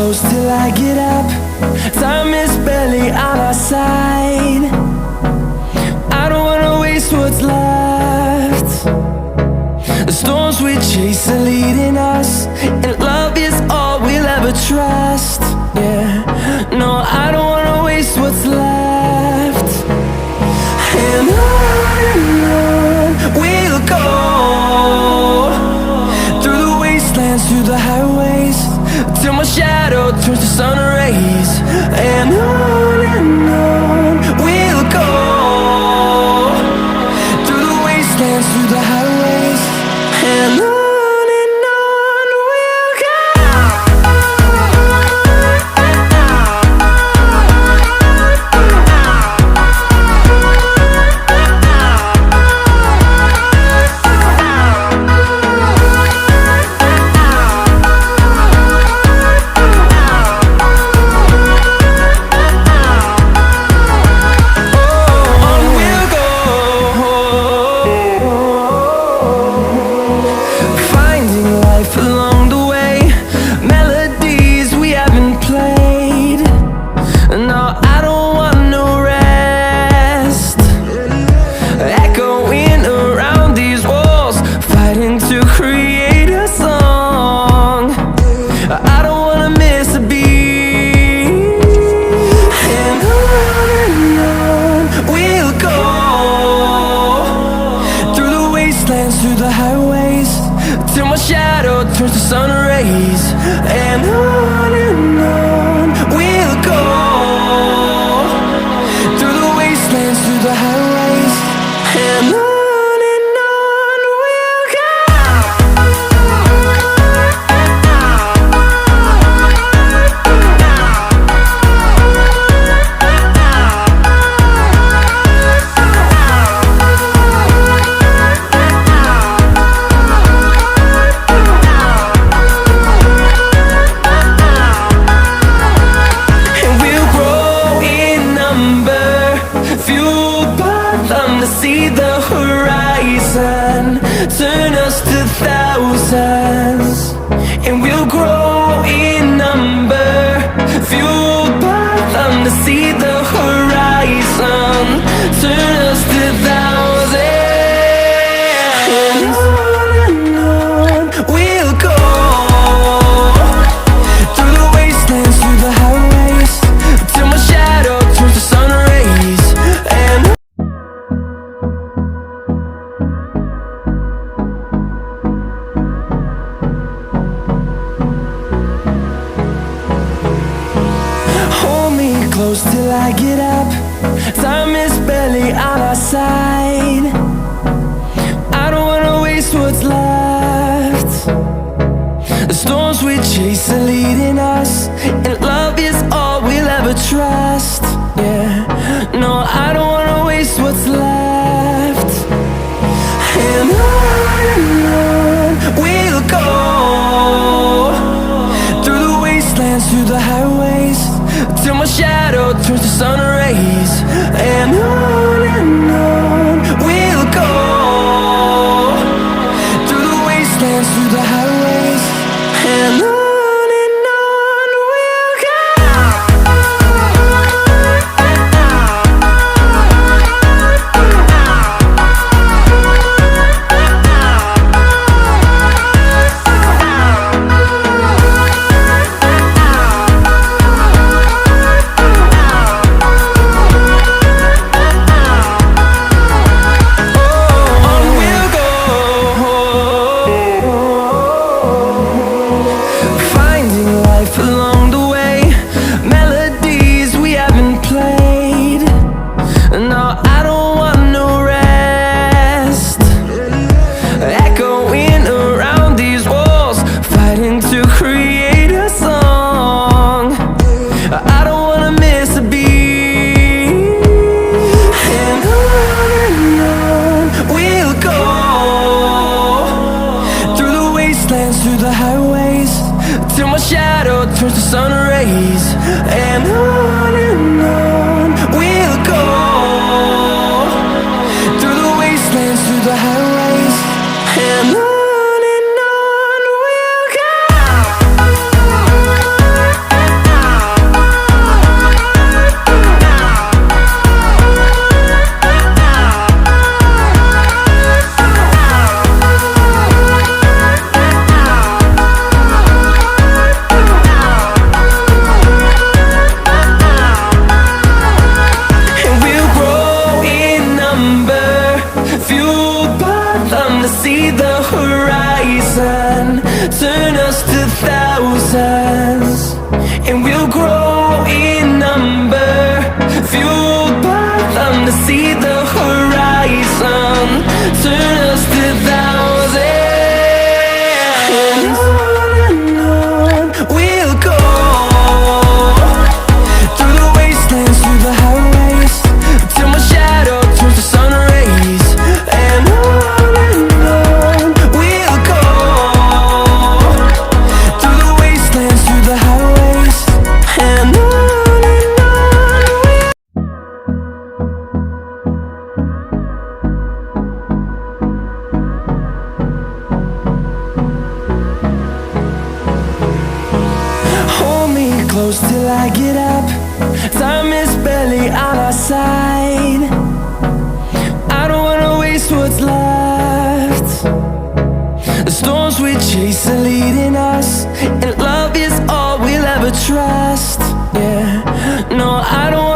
close till I get up. Time is barely on our side. I don't wanna waste what's left. The storms we chase are leading us, and love is all we'll ever trust. Yeah, no, I don't wanna waste what's left. And on we'll go, through the wastelands, through the highways, till my shadow turns to sun rays. And on we'll go, through the wastelands, through the highways, and on we'll go. Through the highways, till my shadow turns to sun rays. And on we'll go, through the wastelands, through the highways, and on we'll go. See the horizon turn us to thousands, and we'll grow in number, fueled by them. To see the horizon turn us to thousands, and on we'll go, through the wastelands, through the highways, till my shadow turns to sun rays. And close till I get up. Time is barely on our side. I don't wanna waste what's left. The storms we chase are leading us, and love is all we'll ever trust. Yeah, no, I don't wanna waste what's left. And on we'll go, through the wastelands, through the highways, till my shadow turns to sun rays. And on we'll go, through the wastelands, through the highways, and on we'll go. our side. I don't wanna waste what's left. The storms we chase are leading us, and love is all we'll ever trust. Yeah, no, I don't